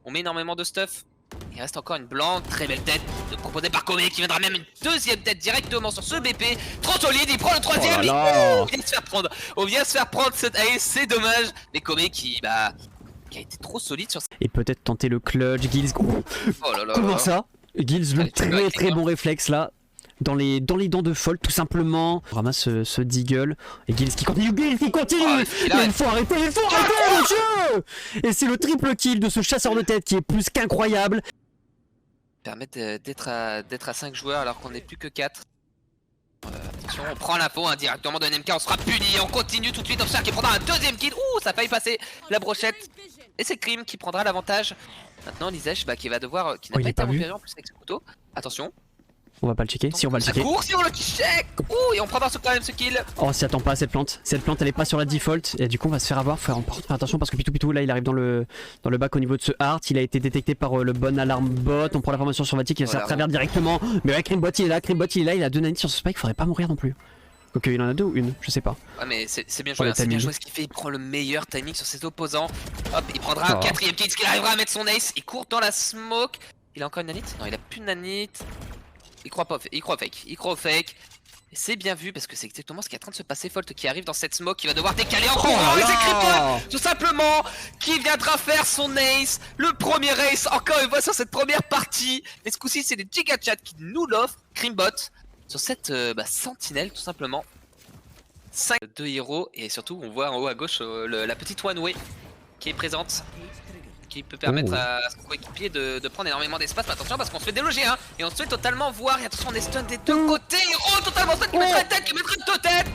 On met énormément de stuff. Il reste encore une blanche, très belle tête proposée par Kome qui viendra même une deuxième tête directement sur ce BP. Trop solide, il prend le troisième. On vient se faire prendre. On vient se faire prendre cette ace, c'est dommage. Mais Kome qui a été trop solide sur. Et peut-être tenter le clutch, Gills. Oh là là. Comment ça? Gills, le très bon réflexe là. Dans les dents de fold tout simplement. On ramasse ce deagle. Et Gills qui continue. Gills qui continue. Il faut arrêter, monsieur. Et c'est le triple kill de ce chasseur de tête qui est plus qu'incroyable. Permettre d'être à 5 joueurs alors qu'on n'est plus que 4. Attention, on prend l'info directement de NMK, on sera puni, on continue tout de suite. Observe qui prendra un deuxième kill. Ouh, ça a failli passer la brochette. Et c'est Krim qui prendra l'avantage. Maintenant Lizesh qui va devoir, qui n'a pas été repéré en plus avec ce couteau. Attention. On va pas le checker, si on va le checker. Court si on le check. Ouh, et on prendra quand même ce kill. Oh, on s'y attend pas à cette plante. Cette plante elle est pas sur la default. Et du coup on va se faire avoir. Faut faire attention parce que Pitou là il arrive dans le bac au niveau de ce Heart. Il a été détecté par le bon alarme bot. On prend l'information sur Vatic, il va se faire travers directement. Mais ouais, Crimbot il est là, il a 2 nanites sur ce spike, faudrait pas mourir non plus. Ok, il en a 2 ou une, je sais pas. Ouais mais c'est bien joué, c'est bien joué ce qu'il fait, il prend le meilleur timing sur ses opposants. Hop, il prendra un quatrième kill, est-ce qu'il arrivera à mettre son ace? Il court dans la smoke. Il a encore une nanite? Non, il a plus de nanite. Il croit fake. Et c'est bien vu parce que c'est exactement ce qui est en train de se passer. Folt qui arrive dans cette smoke, qui va devoir décaler encore. Et c'est Creeper, tout simplement, qui viendra faire son ace. Le premier ace, encore une fois sur cette première partie. Et ce coup-ci, c'est les Giga Chat qui nous l'offrent. Crimbot sur cette sentinelle, tout simplement. 5 de héros. Et surtout, on voit en haut à gauche la petite one way qui est présente. Qui peut permettre à son coéquipier de prendre énormément d'espace. Mais attention parce qu'on se fait déloger hein. Et on se fait totalement voir. Et attention on est stun des deux côtés. Oh totalement stun qui mettra une tête, qui mettra deux têtes.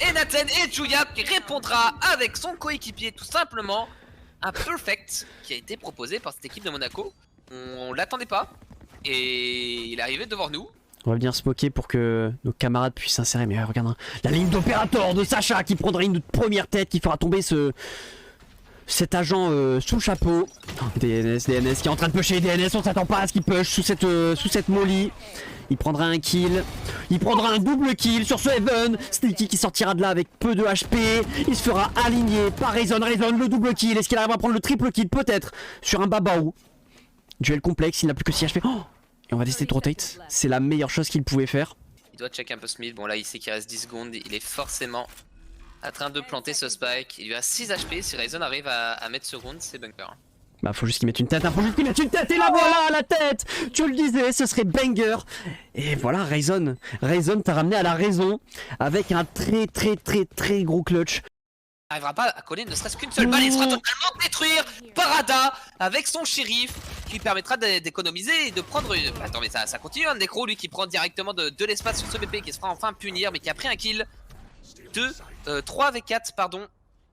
Et Nathan et Julia qui répondra avec son coéquipier tout simplement. Un perfect qui a été proposé par cette équipe de Monaco. On l'attendait pas. Et il est arrivé devant nous. On va venir smoker pour que nos camarades puissent s'insérer. Mais regarde hein, la ligne d'opérateur de Sacha qui prendra une première tête, qui fera tomber cet agent sous le chapeau. DNS qui est en train de pusher. DNS, on s'attend pas à ce qu'il push sous cette molly. Il prendra un kill. Il prendra un double kill sur ce Heaven. Sneaky qui sortira de là avec peu de HP. Il se fera aligner par Raison. Le double kill. Est-ce qu'il arrivera à prendre le triple kill? Peut-être sur un Babao. Duel complexe, il n'a plus que 6 HP. Oh, et on va décider de rotate. C'est la meilleure chose qu'il pouvait faire. Il doit check un peu Smith. Bon là il sait qu'il reste 10 secondes. Il est forcément en train de planter ce spike. Il lui a 6 HP. Si Raison arrive à mettre ce round, c'est bunker. Bah faut juste qu'il mette une tête, faut juste qu'il mette une tête. Et là voilà la tête. Tu le disais, ce serait banger. Et voilà Raison t'a ramené à la raison avec un très gros clutch. Il n'arrivera pas à coller ne serait-ce qu'une seule balle. Il sera totalement détruire Parada avec son shérif qui lui permettra d'économiser et de prendre une... Attends mais ça continue hein. Necro lui qui prend directement de l'espace sur ce BP, qui se fera enfin punir mais qui a pris un kill. 3 avec 4 pardon.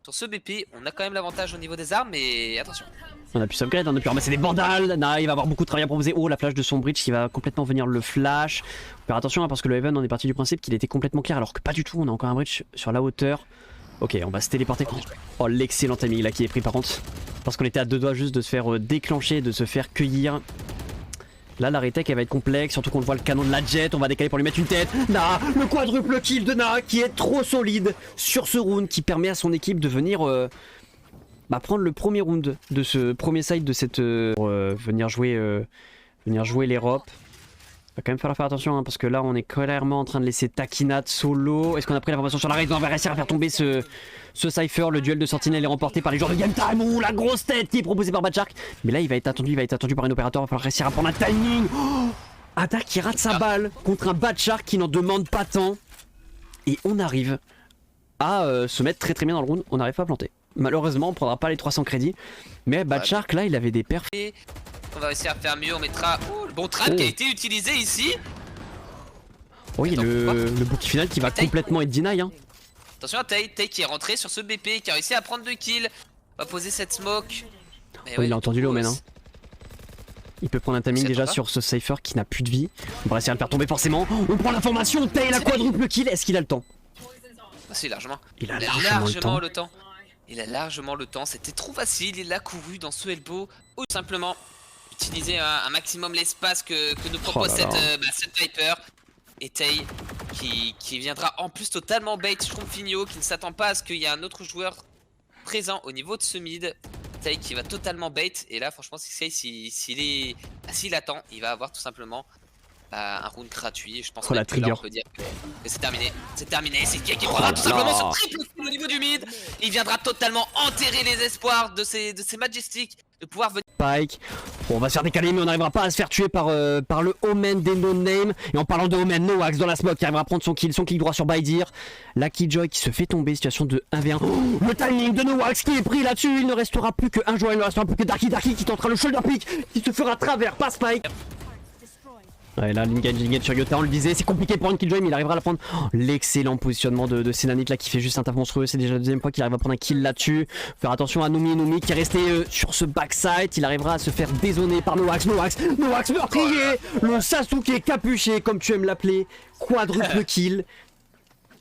Sur ce BP, on a quand même l'avantage au niveau des armes, mais attention. On a pu upgrade, on a pu ramasser des bandales. Nah, il va avoir beaucoup de travail à proposer. Oh, la flash de son bridge qui va complètement venir le flash. Faut faire attention hein, parce que le Heaven, on est parti du principe qu'il était complètement clair, alors que pas du tout. On a encore un bridge sur la hauteur. Ok, on va se téléporter. Oh, l'excellent timing là qui est pris par contre. Parce qu'on était à 2 doigts juste de se faire déclencher, de se faire cueillir. Là la retake elle va être complexe, surtout qu'on voit le canon de la jet, on va décaler pour lui mettre une tête. Na, le quadruple kill de Na qui est trop solide sur ce round, qui permet à son équipe de venir prendre le premier round de ce premier side de cette... venir jouer l'Europe. Va quand même falloir faire attention hein, parce que là on est clairement en train de laisser Takinat solo. Est-ce qu'on a pris l'information sur la raid? On va réussir à faire tomber ce Cypher. Le duel de Sentinelle est remporté par les joueurs de Game Time. Ouh, la grosse tête qui est proposée par Bad Shark. Mais là il va être attendu par un opérateur. Il va falloir réussir à prendre un timing. Oh, Attaque qui rate sa balle contre un Bad Shark qui n'en demande pas tant. Et on arrive à se mettre très bien dans le round. On n'arrive pas à planter. Malheureusement on prendra pas les 300 crédits. Mais Bad Shark là il avait des perfs. On va réussir à faire mieux, on mettra le bon trap qui a été utilisé ici. Oui, le bouquet final qui va complètement être deny hein. Attention à Tay qui est rentré sur ce BP, qui a réussi à prendre 2 kills. On va poser cette smoke. Oh, il a entendu le Omen hein. Il peut prendre un timing déjà sur ce Cypher qui n'a plus de vie. On va réussir à le faire tomber forcément. On prend l'information, Tay la quadruple kill. Est-ce qu'il a le temps? Ah si, largement. Il a largement le temps. Il a largement le temps, c'était trop facile, il a couru dans ce elbow. Ou simplement utiliser un maximum l'espace que nous propose cette Viper. Et Tay qui viendra en plus totalement bait Schtroumpfigno, qui ne s'attend pas à ce qu'il y ait un autre joueur présent au niveau de ce mid. Take qui va totalement bait. Et là, franchement, s'il attend, il va avoir tout simplement un round gratuit. Je pense la que là, trigger. on peut dire que c'est terminé. C'est terminé. C'est qui prendra tout simplement ce triple kill au niveau du mid. Il viendra totalement enterrer les espoirs de ces Majestic de pouvoir venir. Spike. Bon, on va se faire décaler, mais on n'arrivera pas à se faire tuer par le Omen des No Name. Et en parlant de Omen, Noax dans la smoke qui arrivera à prendre son clic droit sur Baidir. La Killjoy qui se fait tomber, situation de 1v1. Oh, le timing de Noax qui est pris là-dessus. Il ne restera plus qu'un joueur, il ne restera plus que Darky qui tentera le shoulder pick, qui se fera travers par Spike. Ouais, là, l'engage sur Yota, on le disait, c'est compliqué pour une Killjoy, mais il arrivera à la prendre. Oh, l'excellent positionnement de Senanit là qui fait juste un taf monstrueux. C'est déjà la deuxième fois qu'il arrive à prendre un kill là-dessus. Faire attention à Nomi qui est resté sur ce backside. Il arrivera à se faire dézoner par Noax meurtrier. Le Sasuke capuché, comme tu aimes l'appeler. Quadruple kill.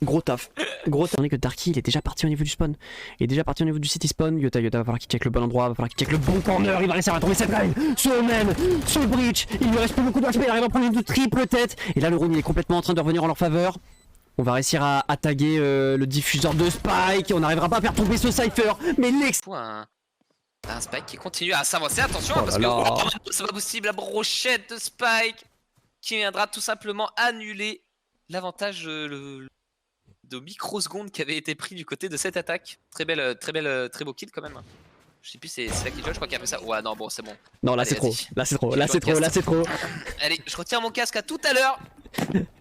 Gros taf. On est que Darky il est déjà parti au niveau du spawn. Il est déjà parti au niveau du city spawn. Yota va falloir qu'il check le bon endroit, va falloir qu'il check le bon corner. Il va réussir à tomber cette line. Ce Omen, ce breach. Il lui reste plus beaucoup d'HP. Il arrive à prendre une triple tête. Et là le round il est complètement en train de revenir en leur faveur. On va réussir à taguer le diffuseur de Spike. On n'arrivera pas à faire tomber ce Cypher. Mais un Spike qui continue à s'avancer. Attention parce que c'est pas possible. La brochette de Spike qui viendra tout simplement annuler l'avantage de microsecondes qui avait été pris du côté de cette attaque. Très beau kill quand même. Je sais plus, c'est la Killjoy, je crois qu'il a fait ça. Ouais, non, bon, c'est bon. Non, là c'est trop. Là c'est trop. Allez, je retire mon casque à tout à l'heure.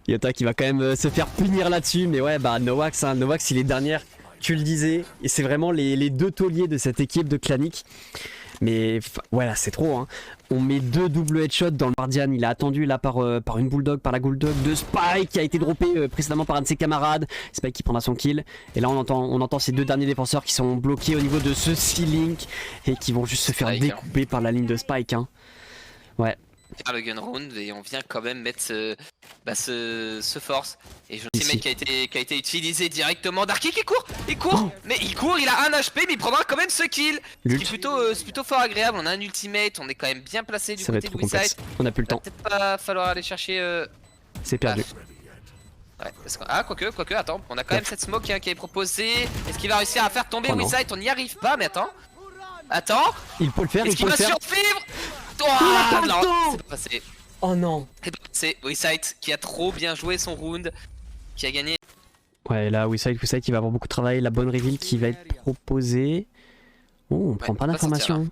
Yota qui va quand même se faire punir là-dessus. Mais ouais, bah Noax, il est dernière. Tu le disais. Et c'est vraiment les deux tauliers de cette équipe de Clanic. Mais voilà, c'est trop hein. On met deux double headshots dans le Guardian. Il a attendu là par une bulldog, par la bulldog de Spike qui a été droppé précédemment par un de ses camarades. Spike qui prendra son kill. Et là on entend ces deux derniers défenseurs qui sont bloqués au niveau de ce C-Link et qui vont juste se faire découper par la ligne de Spike hein. Ouais. Faire le gun round et on vient quand même mettre ce force et je sais mec qui a été utilisé directement. Darky qui court, mais il court, il a un HP mais il prendra quand même ce kill. C'est plutôt fort agréable. On a un ultimate, on est quand même bien placé du côté de WeSide. On a plus le temps. Peut-être pas falloir aller chercher. C'est perdu. Ouais, quoique, attends, on a quand même cette smoke qui est proposée. Est-ce qu'il va réussir à faire tomber WeSide? On n'y arrive pas, mais attends. Il peut le faire, il peut le faire. Survivre? Non, c'est pas passé. Oh non. C'est WeSide qui a trop bien joué son round, qui a gagné. Ouais, là WeSide qui va avoir beaucoup de travail, la bonne reveal qui va être proposée. Oh, on prend pas d'informations.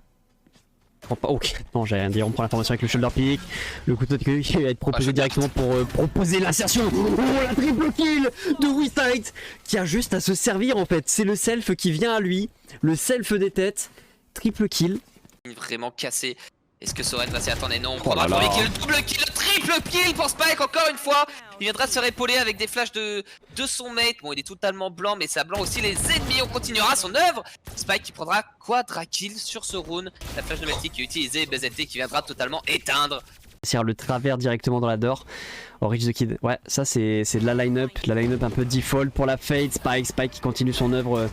Ok, non j'ai rien dit, on prend l'information avec le shoulder pick, le couteau de queue qui va être proposé directement pour proposer l'insertion. Oh la triple kill de WeSide qui a juste à se servir en fait, c'est le self qui vient à lui, le self des têtes, triple kill. Vraiment cassé. Est-ce que Soren va s'y attendre? Non, on prendra le premier kill, double kill, triple kill pour Spike encore une fois. Il viendra se épauler avec des flashs de son mate. Bon, il est totalement blanc, mais ça blanc aussi les ennemis. On continuera son œuvre. Spike qui prendra quadra kill sur ce round. La flash de Melty qui est utilisée, BZT qui viendra totalement éteindre. C'est le travers directement dans la door. Oh, Rich the Kid. Ouais, ça c'est de la line-up un peu default pour la Fade. Spike qui continue son œuvre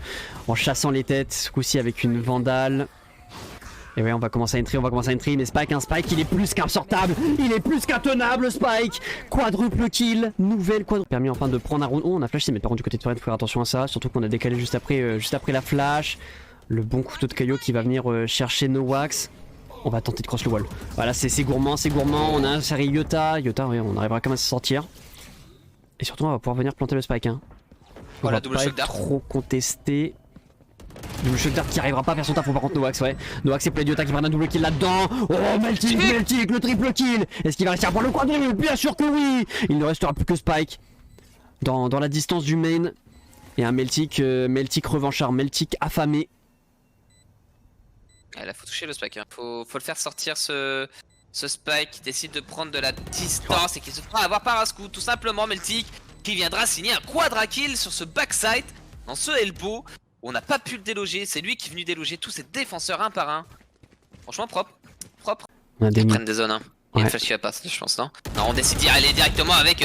en chassant les têtes. Ce coup-ci avec une Vandale. Et ouais, on va commencer à entry, mais Spike, il est plus qu'insortable, il est plus qu'intenable, Spike. Quadruple kill, nouvelle quadruple. Permis enfin de prendre un round. Oh, on a flashé, mais par contre du côté de Forêt, faut faire attention à ça, surtout qu'on a décalé juste après la flash. Le bon couteau de Caillot qui va venir chercher Noax. On va tenter de cross le wall. Voilà, c'est gourmand, on a un série Yota, ouais, on arrivera quand même à s'en sortir. Et surtout, on va pouvoir venir planter le Spike. Hein. On va pas être trop contesté. Double shock dart qui arrivera pas à faire son taf par contre Noax, ouais. Noax et Playdiota qui prennent un double kill là-dedans. Oh Meltic, le triple kill. Est-ce qu'il va réussir à prendre le quadruple? Bien sûr que oui. Il ne restera plus que Spike dans la distance du main. Et un Meltic revanchard, Meltic affamé. Là faut toucher le Spike, hein. Faut le faire sortir ce Spike qui décide de prendre de la distance et qui se fera avoir par un scout. Tout simplement Meltic qui viendra signer un quadra kill sur ce backside dans ce elbow. On n'a pas pu le déloger, c'est lui qui est venu déloger tous ses défenseurs un par un. Franchement propre. Ils prennent des zones hein. Il y a une flash qui va passer je pense non. Non on décide d'y aller directement avec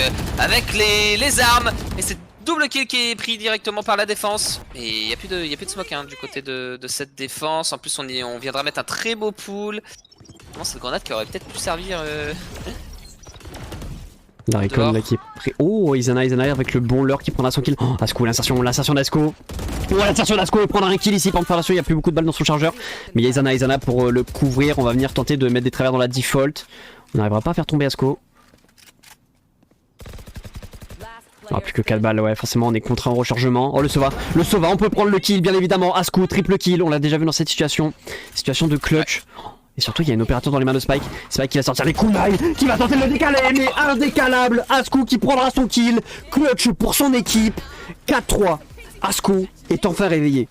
les armes. Et c'est double kill qui est pris directement par la défense. Et il n'y a plus de smoke hein, du côté de cette défense. En plus on viendra mettre un très beau pool. Vraiment cette grenade qui aurait peut-être pu servir Darikon là qui est prêt. Oh, Izana avec le bon leurre qui prendra son kill. Oh, Asco, l'insertion d'Asco. Oh, l'insertion d'Asco, il prendra un kill ici pour me faire la suite. Il n'y a plus beaucoup de balles dans son chargeur. Mais il y a Izana pour le couvrir. On va venir tenter de mettre des travers dans la default. On n'arrivera pas à faire tomber Asco. Ah, plus que 4 balles, ouais, forcément on est contraint au rechargement. Oh, le Sova, on peut prendre le kill, bien évidemment. Asco, triple kill, on l'a déjà vu dans cette situation. Situation de clutch. Et surtout, il y a une opérateur dans les mains de Spike. Spike qui va sortir les kunai, qui va tenter de le décaler, mais indécalable. Asco qui prendra son kill. Clutch pour son équipe. 4-3. Asco est enfin réveillé.